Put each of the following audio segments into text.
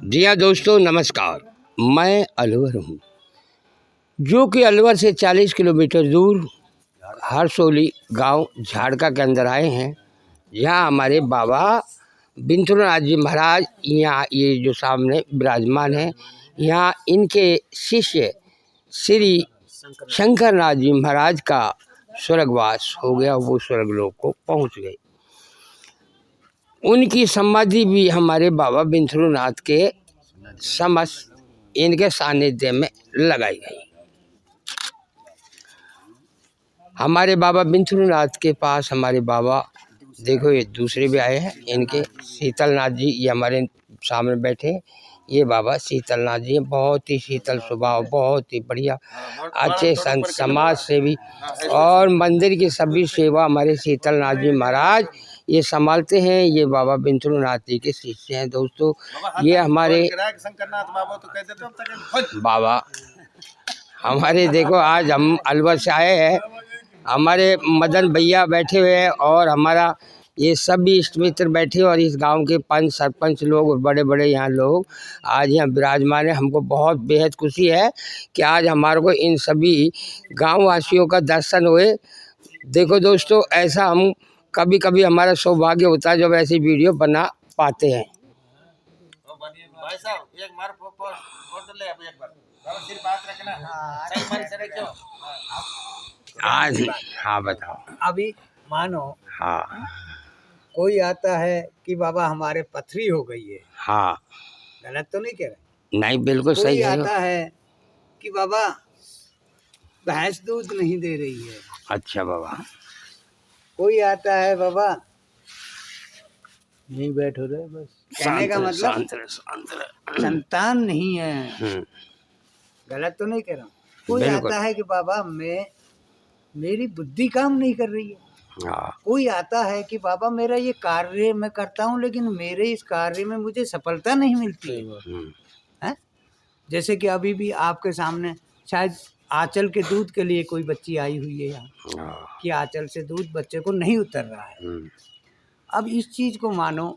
जी हाँ दोस्तों, नमस्कार। मैं अलवर हूँ, जो कि अलवर से 40 किलोमीटर दूर हरसोली गांव झाड़का के अंदर आए हैं। यहाँ हमारे बाबा बिंद्रनाथ जी महाराज यहाँ ये जो सामने विराजमान है, यहाँ इनके शिष्य श्री शंकरनाथ जी महाराज का स्वर्गवास हो गया, वो स्वर्गलोक को पहुँच गए। उनकी समाधि भी हमारे बाबा बिंद्रनाथ के समस्त इनके सानिध्य में लगाई गई। हमारे बाबा बिंद्रनाथ के पास हमारे बाबा देखो, ये दूसरे भी आए हैं, इनके शीतलनाथ जी, ये हमारे सामने बैठे, ये बाबा शीतलनाथ जी बहुत ही शीतल स्वभाव, बहुत ही बढ़िया, अच्छे संत समाज सेवी और मंदिर की सभी सेवा हमारे शीतलनाथ जी महाराज ये संभालते हैं। ये बाबा बिंद्रनाथ जी के शिष्य हैं दोस्तों। ये हमारे बाबा हमारे देखो, आज हम अलवर से आए हैं, हमारे मदन भैया बैठे हुए हैं और हमारा ये सभी इष्ट मित्र बैठे और इस गांव के पंच सरपंच लोग और बड़े बड़े यहाँ लोग आज यहाँ विराजमान है। हमको बहुत बेहद खुशी है कि आज हमारे को इन सभी गांव वासियों का दर्शन हुए। देखो दोस्तों, ऐसा हम कभी कभी हमारा सौभाग्य होता है जब ऐसी वीडियो बना पाते हैं। आज हाँ बताओ। अभी मानो हाँ, कोई आता है कि बाबा हमारे पथरी हो गई है, हाँ, गलत तो नहीं कह रहे? नहीं बिल्कुल कोई सही है। आता है कि बाबा भैंस दूध नहीं दे रही है। अच्छा बाबा। कोई आता है बाबा नहीं बैठो रहे, बस कहने का मतलब संतान नहीं है। गलत तो नहीं कह रहा हूँ। कोई आता है कि बाबा मेरी बुद्धि काम नहीं कर रही है। कोई आता है कि बाबा मेरा ये कार्य मैं करता हूँ लेकिन मेरे इस कार्य में मुझे सफलता नहीं मिलती है। जैसे कि अभी भी आपके सामने शायद आंचल के दूध के लिए कोई बच्ची आई हुई है यहाँ कि आंचल से दूध बच्चे को नहीं उतर रहा है। अब इस चीज़ को मानो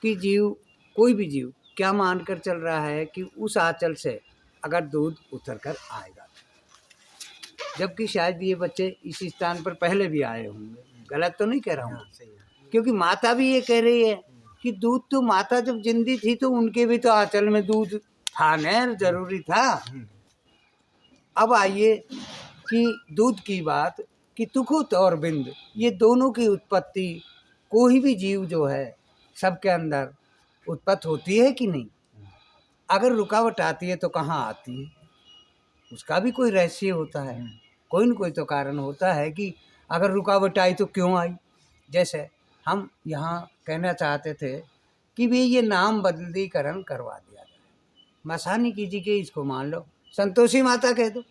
कि जीव, कोई भी जीव क्या मानकर चल रहा है कि उस आंचल से अगर दूध उतर कर आएगा, जबकि शायद ये बच्चे इस स्थान पर पहले भी आए होंगे। गलत तो नहीं कह रहा हूँ, क्योंकि माता भी ये कह रही है कि दूध तो माता जब जिंदी थी तो उनके भी तो आंचल में दूध था न, जरूरी था। अब आइए कि दूध की बात कि तुकुत और बिंद, ये दोनों की उत्पत्ति कोई भी जीव जो है सबके अंदर उत्पत्ति होती है कि नहीं? अगर रुकावट आती है तो कहाँ आती है? उसका भी कोई रहस्य होता है, कोई न कोई तो कारण होता है कि अगर रुकावट आई तो क्यों आई। जैसे हम यहाँ कहना चाहते थे कि भी ये नाम बदलीकरण करवा दिया जाए, मसानी कीजिए, इसको मान लो संतोषी माता कह दो।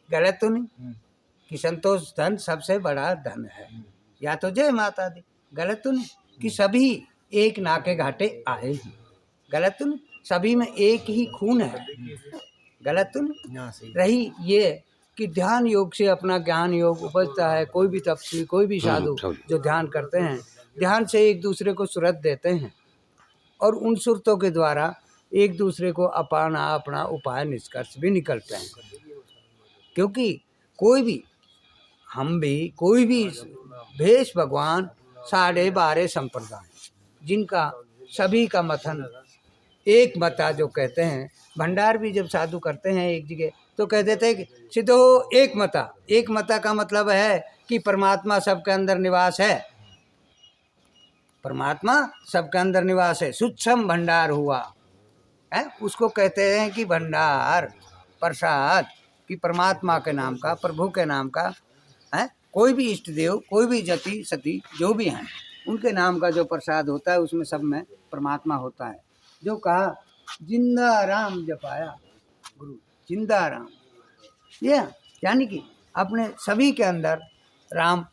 गलत तो नहीं कि संतोष धन सबसे बड़ा धन है, या तो जय माता दी। गलत तो नहीं कि सभी एक नाके घाटे आए ही। गलत तो नहीं, सभी में एक ही खून है। गलत तो नहीं। रही ये कि ध्यान योग से अपना ज्ञान योग उपजता है। कोई भी तपस्वी, कोई भी साधु जो ध्यान करते हैं, ध्यान से एक दूसरे को सुरत देते हैं और उन सुरतों के द्वारा एक दूसरे को अपना उपाय निष्कर्ष भी निकलते हैं। क्योंकि कोई भी, हम भी, कोई भी भेष भगवान 12.5 संप्रदाय जिनका सभी का मथन एक मता जो कहते हैं। भंडार भी जब साधु करते हैं एक जगह तो कह देते हैं कि सिद्धो एक मता। एक मता का मतलब है कि परमात्मा सबके अंदर निवास है, परमात्मा सबके अंदर निवास है। सूक्ष्म भंडार हुआ है, उसको कहते हैं कि भंडार प्रसाद कि परमात्मा के नाम का, प्रभु के नाम का है। कोई भी इष्ट देव, कोई भी जति सती जो भी हैं, उनके नाम का जो प्रसाद होता है उसमें सब में परमात्मा होता है। जो कहा जिंदा राम जपाया गुरु, जिंदा राम, ये यानी कि अपने सभी के अंदर राम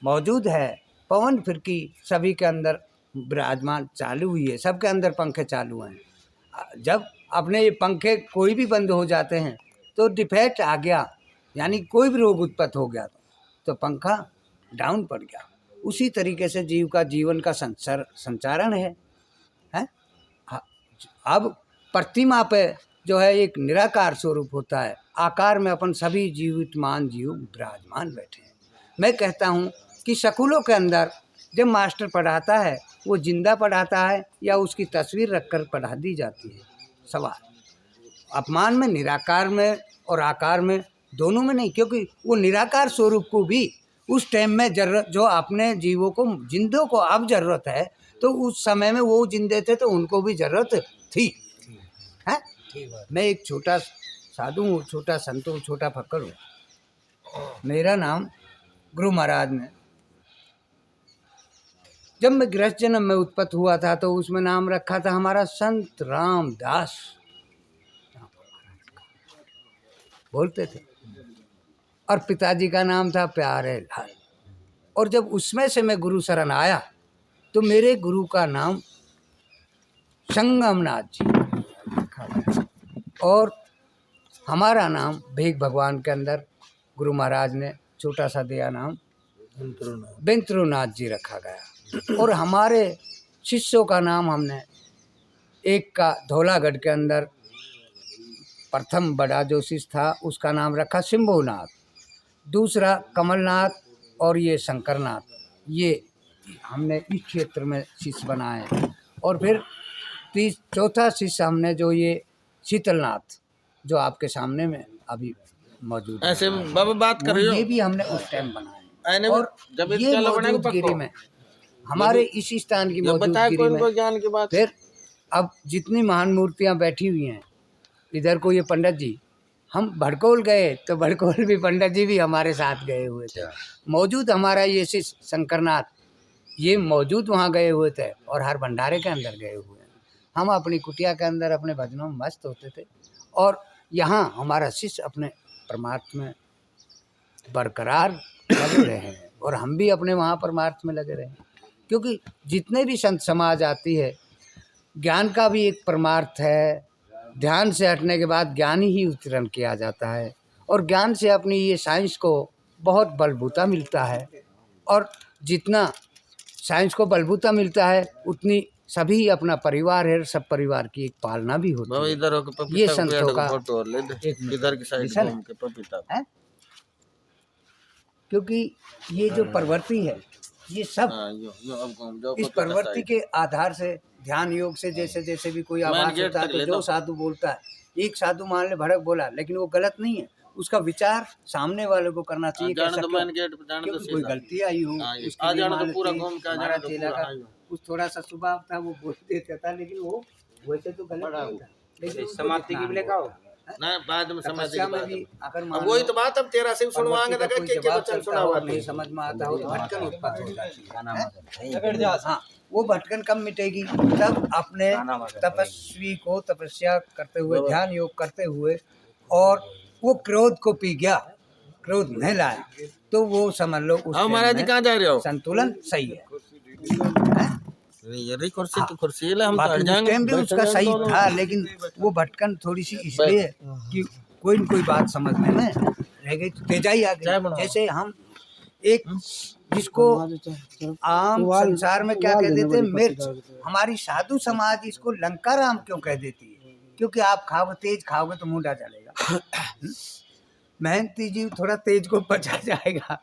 मौजूद है। पवन फिरकी सभी के अंदर विराजमान चालू हुई है, सबके अंदर पंखे चालू हैं। जब अपने ये पंखे कोई भी बंद हो जाते हैं तो डिफेक्ट आ गया, यानी कोई भी रोग उत्पन्न हो गया तो पंखा डाउन पड़ गया। उसी तरीके से जीव का जीवन का संचारण है। अब प्रतिमा पे जो है एक निराकार स्वरूप होता है, आकार में अपन सभी जीवितमान जीव विराजमान बैठे हैं। मैं कहता हूँ कि स्कूलों के अंदर जब मास्टर पढ़ाता है वो जिंदा पढ़ाता है या उसकी तस्वीर रखकर पढ़ा दी जाती है। सवाल अपमान में निराकार में और आकार में दोनों में नहीं, क्योंकि वो निराकार स्वरूप को भी उस टाइम में जरूरत, जो अपने जीवों को जिंदों को अब जरूरत है, तो उस समय में वो जिंदे थे तो उनको भी जरूरत थी। है? मैं एक छोटा साधु हूँ, छोटा संत हूँ, छोटा फक्कर हूँ। मेरा नाम गुरु महाराज ने, जब मैं गृहस्थ जन्म में उत्पन्न हुआ था तो उसमें नाम रखा था हमारा संत रामदास बोलते थे, और पिताजी का नाम था प्यारे लाल। और जब उसमें से मैं गुरु शरण आया तो मेरे गुरु का नाम संगमनाथ जी रखा गया, और हमारा नाम भेग भगवान के अंदर गुरु महाराज ने छोटा सा दिया नाम बेंतरुनाथ जी रखा गया। और हमारे शिष्यों का नाम हमने, एक का धौलागढ़ के अंदर प्रथम बड़ा जो शिष्य था उसका नाम रखा शंभुनाथ, दूसरा कमलनाथ, और ये शंकरनाथ, ये हमने इस क्षेत्र में शिष्य बनाए। और फिर चौथा शिष्य हमने जो ये शीतलनाथ जो आपके सामने में अभी मौजूद है, ऐसे बाबा बात कर रहे हो, ये भी हमने उस टाइम बनाए। और और ये मौजूदगिरी में हमारे इस स्थान की मौजूदगिरी में ज्ञान की बात। फिर अब जितनी महान मूर्तियां बैठी हुई हैं इधर को, ये पंडित जी, हम भड़कोल गए तो भड़कोल भी पंडित जी भी हमारे साथ गए हुए थे। मौजूद हमारा ये शिष्य शंकरनाथ, ये मौजूद वहाँ गए हुए थे, और हर भंडारे के अंदर गए हुए हैं। हम अपनी कुटिया के अंदर अपने भजनों में मस्त होते थे, और यहाँ हमारा शिष्य अपने परमार्थ में बरकरार लगे रहे हैं, और हम भी अपने वहाँ परमार्थ में लगे रहे हैं। क्योंकि जितने भी संत समाज आती है, ज्ञान का भी एक परमार्थ है। ध्यान से हटने के बाद ज्ञान ही उत्तीर्ण किया जाता है, और ज्ञान से अपनी ये साइंस को बहुत बलबूता मिलता है, और जितना साइंस को बलबूता मिलता है उतनी सभी अपना परिवार है, सब परिवार की एक पालना भी होती है। इधर ये संतों का इधर की साइड घूम के पपीता है, क्योंकि ये जो प्रवृत्ति है ये सब इस प्रवृत्ति के आधार से ध्यान योग से जैसे जैसे भी कोई आवाज होता है तो जो साधु बोलता है, एक साधु मान ले भड़क बोला, लेकिन वो गलत नहीं है, उसका विचार सामने वाले को करना चाहिए। क्योंकि कोई गलती आई हो हमारा चेला का कुछ थोड़ा सा स्वभाव था, वो बोल देता था, लेकिन वो वैसे तो गलत नहीं था। लेकिन समाप्ति की लेका हो ना बाद में समाधि में भी अगर वही तो बात, अब तेरा से सुनवाएंगे तो के बच्चा सुनावा नहीं समझ में आता हो तो भटकन उत्पन्न हो जाती है। हाँ, वो भटकन कब मिटेगी? तब अपने तपस्वी को तपस्या करते हुए, ध्यान योग करते हुए, और वो क्रोध को पी गया, क्रोध नहीं लाया, तो वो समझ लो उस महाराज जी कहाँ जा रहे हो? संतुलन सही है। ये कुर्सी तो कुर्सी है, हम बाकी उस टाइम भी उसका सही था, लेकिन वो भटकन थोड़ी सी इसलिए कि कोई न कोई बात समझने में रह गई, तेजाई आ गई। जैसे हम एक जिसको आम संसार में क्या कह देते हैं, मिर्च, हमारी साधु समाज इसको लंका राम क्यों कह देती है? क्योंकि आप खाओगे, तेज खाओगे तो मुंडा चलेगा। मेहनती जीव थोड़ा तेज को बचा जाएगा,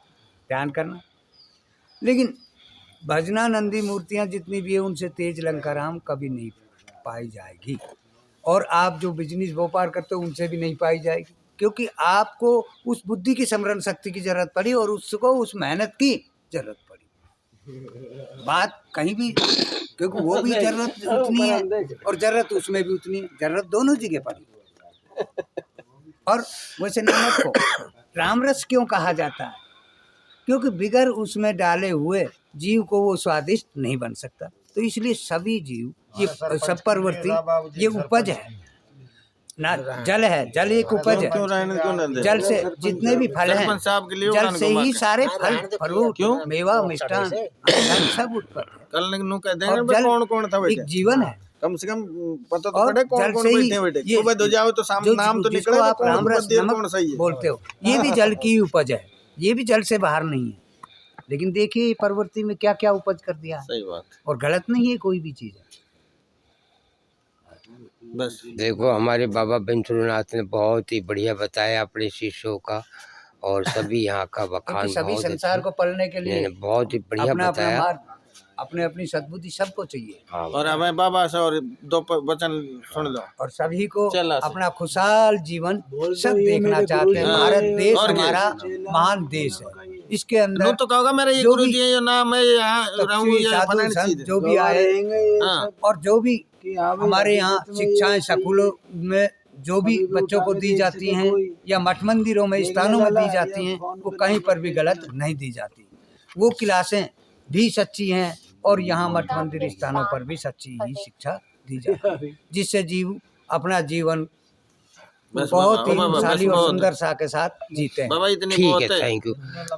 ध्यान करना। लेकिन भजनानंदी मूर्तियां जितनी भी है उनसे तेज लंका राम कभी नहीं पाई जाएगी, और आप जो बिजनेस व्यापार करते हो उनसे भी नहीं पाई जाएगी, क्योंकि आपको उस बुद्धि की स्मरण शक्ति की जरूरत पड़ी और उसको उस मेहनत की जरूरत पड़ी। बात कहीं भी, क्योंकि वो भी जरूरत उतनी है और जरूरत उसमें भी उतनी है, जरूरत दोनों जगह पड़ी। और वैसे नमक को रामरस क्यों कहा जाता है? क्योंकि बिगर उसमें डाले हुए जीव को वो स्वादिष्ट नहीं बन सकता। तो इसलिए सभी जीव, ये सब प्रवृत्ति, ये उपज है ना, जल है, जल एक उपज है। जल से जितने भी फल हैं, जल से ही सारे फल, फ्रूट, मेवा, मिष्टान सब उत्पन्न है। कल कह देंगे कौन कौन था, एक जीवन है, कम से कम पता तो पड़े कौन कौन बैठे बैठे। सुबह दो जाओ तो सामने नाम तो निकले, आप रामरस कौन सही है बोलते हो, ये भी जल की उपज है, ये भी जल से बाहर नहीं है। लेकिन देखिए प्रवृत्ति में क्या क्या उपज कर दिया। सही बात, और गलत नहीं है कोई भी चीज है। बस देखो हमारे बाबा बंसुरनाथ ने बहुत ही बढ़िया बताया अपने शिष्यों का, और सभी यहाँ का बखान क्योंकि सभी बहुत संसार को पढ़ने के लिए बहुत ही बढ़िया अपना अपना बताया। मार्ग, अपने अपनी सद्बुद्धि सबको चाहिए। हाँ और हमें बाबा से और दो वचन सुन लो। और सभी को चला से। अपना खुशहाल जीवन सब देखना चाहते हैं। भारत देश और क्या? हमारा महान देश है। इसके नो अंदर तो कहोगा मेरे ये जो गुरु भी जी है, ये ना मैं यहाँ रहूँ, तपस्वी, ये साधु, फलानी संत चीज जो भी आए हाँ। और जो भी हमारे यहाँ शिक्षाएं स्कूलों में जो भी बच्चों को दी जाती हैं या मठ मंदिरों में स्थानों में दी जाती हैं, वो कहीं पर भी गलत नहीं दी जाती। वो क्लासें भी सच्ची हैं और यहाँ मठ मंदिर स्थानों पर भी सच्ची ही शिक्षा दी जाती है, जिससे जीव अपना जीवन बहुत ही खुशहाली और सुंदर सा के साथ जीते हैं। बाबा इतनी ठीक बहुत है, थैंक यू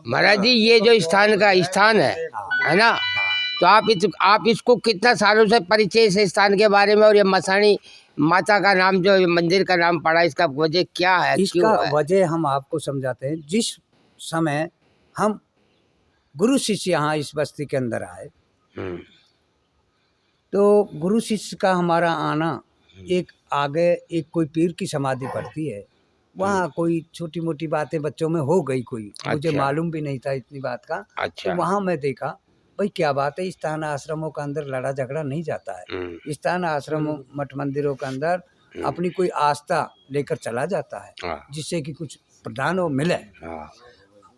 महाराज जी। ये जो स्थान का स्थान है ना, तो आप इसको कितना सालों से परिचय इस स्थान के बारे में, और ये मसाणी माता का नाम जो मंदिर का नाम पड़ा, इसका वजह क्या है? इसका वजह हम आपको समझाते हैं। जिस समय हम गुरु शिष्य यहाँ इस बस्ती के अंदर आए, तो गुरु शिष्य का हमारा आना, एक आगे एक कोई पीर की समाधि पड़ती है, वहाँ कोई छोटी मोटी बातें बच्चों में हो गई, कोई मुझे मालूम भी नहीं था इतनी बात का। तो वहाँ मैं देखा भाई क्या बात है, स्थान आश्रमों के अंदर लड़ा झगड़ा नहीं जाता है। स्थान आश्रमों मठ मंदिरों के अंदर अपनी कोई आस्था लेकर चला जाता है, जिससे कि कुछ प्रदान हो मिले।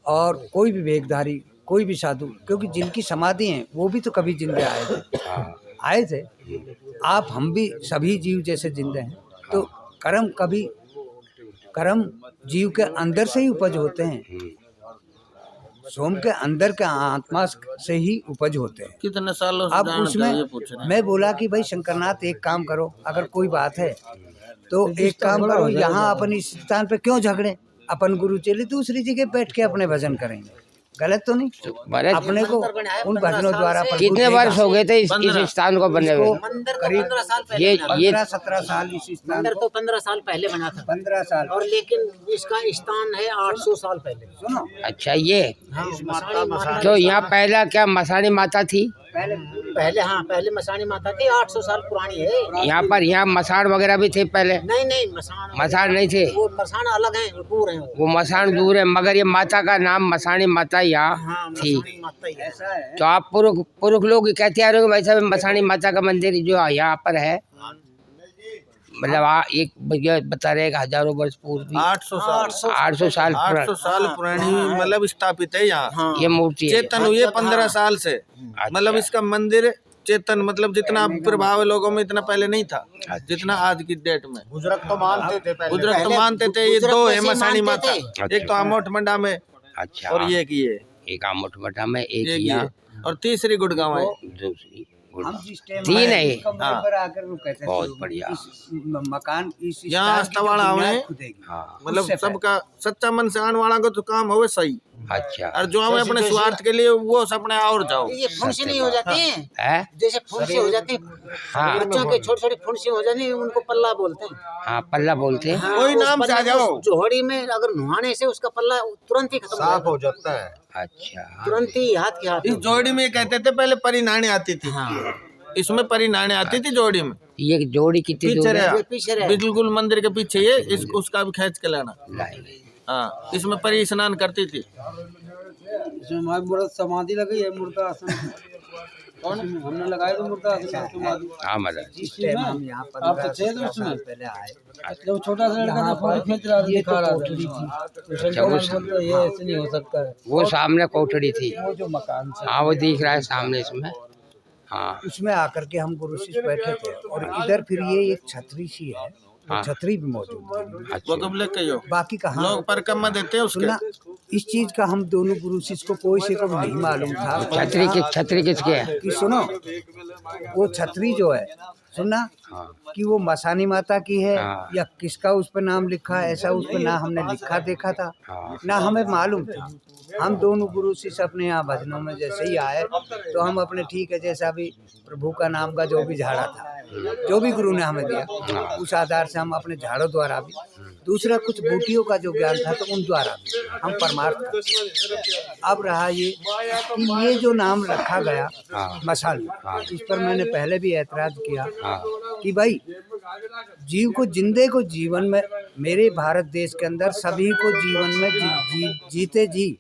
और कोई भी वेगधारी, कोई भी साधु, क्योंकि जिनकी समाधि है वो भी तो कभी जिंदे आए थे। आप हम भी सभी जीव जैसे जिंदे हैं। तो कर्म जीव के अंदर से ही उपज होते हैं, सोम के अंदर के आत्मा से ही उपज होते हैं। कितने सालों से अब उसमें मैं बोला कि भाई शंकरनाथ एक काम करो, अगर कोई बात है तो एक काम करो, यहाँ अपन इस स्थान पे क्यों झगड़े, अपन गुरु चेले दूसरी जगह बैठ के अपने भजन करेंगे। गलत तो नहीं? अपने को उन भजनों द्वारा कितने वर्ष हो गए थे इस स्थान को बनने में? करीब 15-17 साल इस स्थान मंदिर तो 15 साल पहले बना था। 15 साल। और लेकिन इसका स्थान है 800 साल पहले। सुनो, अच्छा ये हाँ, तो यहाँ पहला क्या मसाणी माता थी? पहले मसाणी माता थी, 800 साल पुरानी है। यहाँ मसाण वगैरह भी थे पहले? नहीं मसाण नहीं थे, वो मसाण अलग है, दूर है वो मसाण दूर है, मगर ये माता का नाम मसाणी माता यहाँ थी। ऐसा है। तो आप पुरुष लोग कहते आ रहे हो भाई साहब मसाणी माता का मंदिर जो यहाँ पर है, मतलब एक भैया बता रहे हैं हजारों वर्ष पूर्व 800 साल पुरानी मतलब स्थापित है यहाँ। ये मूर्ति है। चेतन हुई है 15 साल से। मतलब इसका मंदिर चेतन, मतलब जितना प्रभाव लोगों में इतना पहले नहीं था जितना आज की डेट में। बुजुर्ग तो मानते थे पहले। बुजुर्ग तो मानते थे। ये दो है मसाणी माता, एक तो आमोट मंडा में अच्छा, और ये की है, एक आमोट मंडा में, एक ये यहाँ, और तीसरी गुड़गांव है। दूसरी हम जिस टाइम तीन है। पर आकर वो कहते थे बहुत बढ़िया। मकान इस यहाँ अस्तवाड़ा हमें मतलब सबका सच्चा मन से आने वाला को तो काम हो सही। अच्छा, और जो हमें अपने स्वार्थ के लिए वो सपने और जाओ, ये फुंसी नहीं हो जाती है जैसे फुंसी हो जाती, हाँ। बच्चों के छोटे छोटे फुंसी हो जाती, उनको पल्ला बोलते हैं। हाँ पल्ला बोलते हैं। हाँ, कोई उस नाम से आ पल्ले जाओ। को जोहड़ी में अगर नुहाने से उसका पल्ला तुरंत ही खत्म हो जाता है। अच्छा, तुरंत ही हाथ के हाथ। इस जोड़ी में कहते थे पहले परिनाणे आती थी। हाँ, इसमें परिनाणे आती थी जोड़ी में। ये जोड़ी कितनी पीछे दूर है? रहा, पीछे रहा। बिल्कुल मंदिर के पीछे ये उसका भी खींच के लाना। लाएंगे। हाँ, इसमें परी स्नान करती थी। इसमें हमारी मूर्त समाधि लगी है, मुर्दा आसन हमने लगाया तो मुर्दा आसन समाधि। हाँ महाराज, जिस टाइम हम यहाँ आप तो थे तो उसमें पहले आए, जब छोटा सा लड़का था फोटो खींच रहा था, दिखा रहा था। ये ऐसे नहीं हो सकता है। वो सामने कोठड़ी थी, वो जो मकान था हाँ वो दिख रहा है सामने इसमें। हाँ उसमें आकर के हम गुरु शिष्य बैठे थे। और इधर फिर ये एक छतरी सी है, हाँ। छतरी भी मौजूद है। वो कब ले कहो बाकी कहाँ लोग परिक्रमा देते हैं उसके। सुनना, इस चीज का हम दोनों गुरु शिष्य को कोई से को नहीं मालूम था। छतरी किसके है? कि सुनो, वो छतरी जो है, सुनना, हाँ। कि वो मसानी माता की है हाँ। या किसका उस पर नाम लिखा है, ऐसा उस पर ना हमने लिखा देखा था, हाँ। ना हमें मालूम था। हम दोनों गुरु शिष्य अपने यहाँ भजनों में जैसे ही आए तो हम अपने ठीक है जैसा भी प्रभु का नाम का जो भी झाड़ा था जो भी गुरु ने हमें दिया उस आधार से हम अपने झाड़ों द्वारा भी, दूसरा कुछ बूटियों का जो ज्ञान था तो उन द्वारा भी हम परमार्थ करते। अब रहा ये कि ये जो नाम रखा गया मसाल, इस पर मैंने पहले भी ऐतराज किया कि भाई जीव को, जिंदे को जीवन में, मेरे भारत देश के अंदर सभी को जीवन में जीते जी,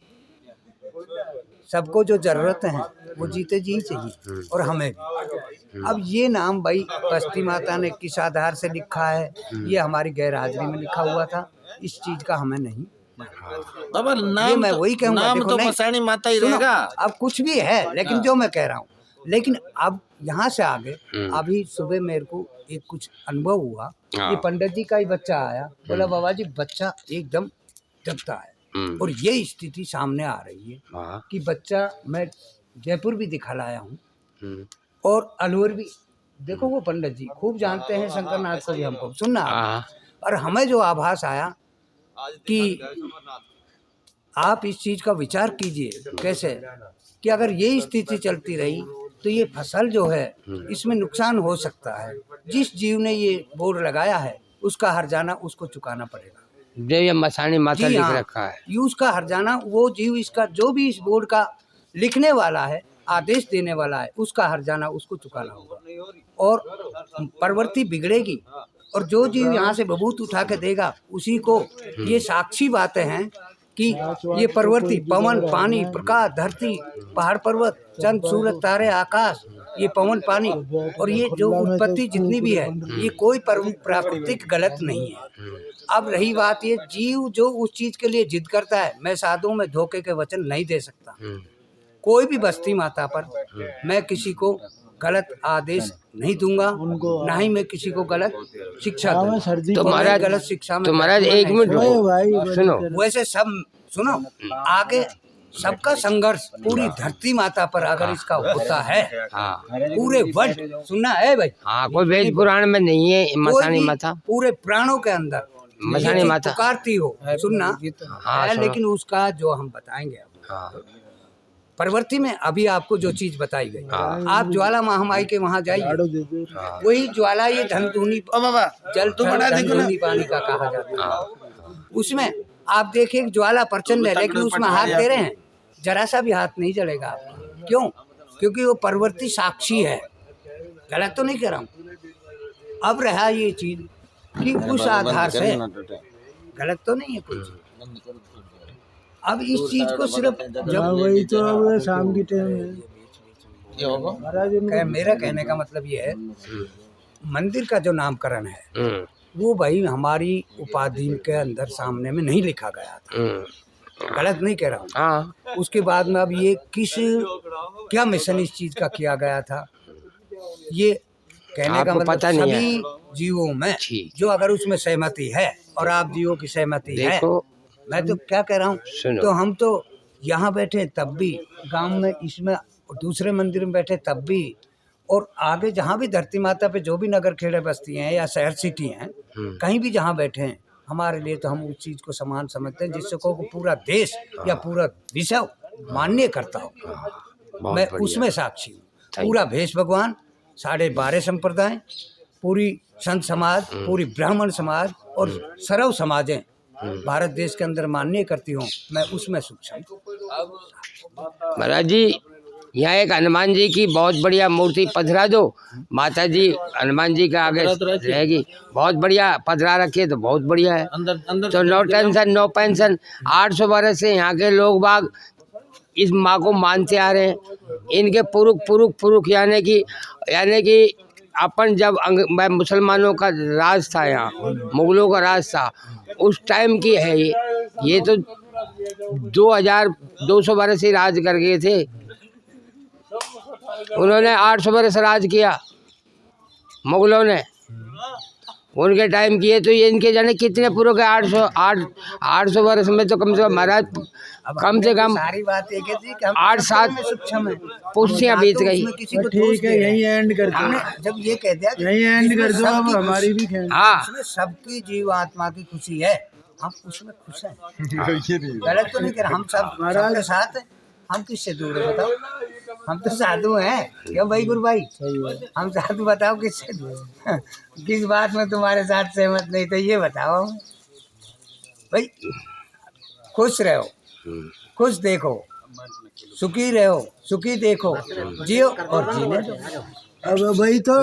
सबको जो जरूरत है वो जीते जी चाहिए, और हमें भी। अब ये नाम भाई बस्ती माता ने किस आधार से लिखा है, ये हमारी गैर हाजिरी में लिखा हुआ था, इस चीज का हमें नहीं। नाम मैं वही कहूँगा, नाम देखो तो नहीं, मसाणी माता ही सुनो, रहेगा। अब कुछ भी है, लेकिन जो मैं कह रहा हूँ, लेकिन अब यहाँ से आगे, अभी सुबह मेरे को एक कुछ अनुभव हुआ, ये पंडित जी का ही बच्चा आया, बोला बाबा जी बच्चा एकदम दबता है, और ये स्थिति सामने आ रही है कि बच्चा, मैं जयपुर भी दिखा लाया हूँ और अलवर भी, देखो वो पंडित जी खूब जानते हैं शंकरनाथ को भी, हमको सुनना, और हमें जो आभास आया कि आप इस चीज का विचार कीजिए कैसे, कि अगर ये स्थिति चलती रही तो ये फसल जो है इसमें नुकसान हो सकता है। जिस जीव ने ये बोर्ड लगाया है उसका हर्जाना उसको चुकाना पड़ेगा, जो ये मसाणी माता लिख रखा है, ये उसका हर्जाना, वो जीव, इसका जो भी इस बोर्ड का लिखने वाला है, आदेश देने वाला है, उसका हर्जाना उसको चुकाना होगा, और प्रवृत्ति बिगड़ेगी, और जो जीव यहाँ से बबूत उठा के देगा उसी को, ये साक्षी बातें हैं कि ये प्रवृत्ति, पवन, पानी, प्रकाश, धरती, पहाड़, पर्वत, चंद्र, सूरज, तारे, आकाश, ये पवन, पानी, और ये जो उत्पत्ति जितनी भी है, ये कोई प्राकृतिक गलत नहीं है। अब रही बात ये, जीव जो उस चीज के लिए जिद करता है, मैं साधुओं में धोखे के वचन नहीं दे सकता। कोई भी बस्ती माता पर मैं किसी को गलत आदेश नहीं दूंगा, ना ही मैं किसी को गलत शिक्षा दूंगा। तो महाराज गलत शिक्षा में, तो महाराज एक मिनट सुनो, वैसे सब सुनो, आगे सबका संघर्ष पूरी धरती माता पर अगर इसका होता है, पूरे वर्ल्ड, सुनना है भाई, कोई वेद पुराण में नहीं है मसाणी माता, पूरे प्राणों के अंदर मसाणी माता पुकारती हो, सुनना है, लेकिन उसका जो हम बताएंगे प्रवृत्ति में, अभी आपको जो चीज बताई गई, आप ज्वाला महामाई के वहाँ जाइए, वही ज्वाला ये धनधुनी जल धनधुनी पानी का कहा जाता है, उसमें आप देखिए ज्वाला प्रचंड है, लेकिन उसमें हाथ दे रहे हैं, जरा सा भी हाथ नहीं जलेगा आपका। क्यों? क्योंकि वो प्रवृत्ति साक्षी है, गलत तो नहीं कह रहा हूँ। अब रहा ये चीज कि उस आधार से गलत तो नहीं है कुछ। अब इस चीज को सिर्फ जब वही तो अब शाम की टाइम है, मेरा कहने का मतलब ये है, मंदिर का जो नामकरण है वो भाई हमारी उपाधि के अंदर सामने में नहीं लिखा गया था, गलत नहीं कह रहा हूँ। उसके बाद में अब ये क्या मिशन इस चीज का किया गया था, ये कहने का मतलब सभी जीवों में जो अगर उसमें सहमति है, और आप जीवों की सहमति है, मैं तो क्या कह रहा हूँ, तो हम तो यहाँ बैठे तब भी, गांव में इसमें दूसरे मंदिर में बैठे तब भी, और आगे जहाँ भी धरती माता पे जो भी नगर खेड़े बस्ती हैं या शहर सिटी हैं, कहीं भी जहाँ बैठे हैं, हमारे लिए तो हम उस चीज को समान समझते हैं जिससे को पूरा देश या पूरा विश्व मान्य करता हो। मैं उसमें साक्षी हूँ। पूरा भेष भगवान, 12.5 संप्रदाय, पूरी संत समाज, पूरी ब्राह्मण समाज और सर्व समाजें भारत देश के अंदर मान्य करती हूँ, मैं उसमें सूक्ष्म। महाराज जी यहाँ एक हनुमान जी की बहुत बढ़िया मूर्ति पधरा दो, माता जी हनुमान जी का आगे रहेगी, बहुत बढ़िया पधरा रखिए तो बहुत बढ़िया है। तो नो टेंशन नो पेंशन, 800 वर्ष से यहाँ के लोग बाग इस माँ को मानते आ रहे हैं। इनके पुरुख यानी कि अपन जब मुसलमानों का राज था, यहाँ मुगलों का राज था, उस टाइम की है ये तो 2200 वर्ष ही राज कर गए थे, उन्होंने 800 वर्ष राज किया मुगलों ने, उनके टाइम किए, तो ये इनके जाने कितने पुरुष है, 800 वर्ष में तो कम से कम महाराज कम से कम सारी बात एक है कि हम 8-7 पुष्टियाँ बीत गई। ठीक है, यही एंड कर दो, जब ये कह दिया यही एंड कर दो, अब हमारी भी उसमें सबकी जीव आत्मा की खुशी है, हम उसमें खुश हैं, गलत तो नहीं कर, हम सब के साथ, हम किससे दूर है बताओ। हम तो साधु हैं, क्यों भाई गुरु भाई? हम साधु, बताओ किस बात में तुम्हारे साथ सहमत नहीं थे, ये बताओ भाई। खुश रहो, खुश देखो, सुखी रहो, सुखी देखो, जियो और जीने दो। अब वही तो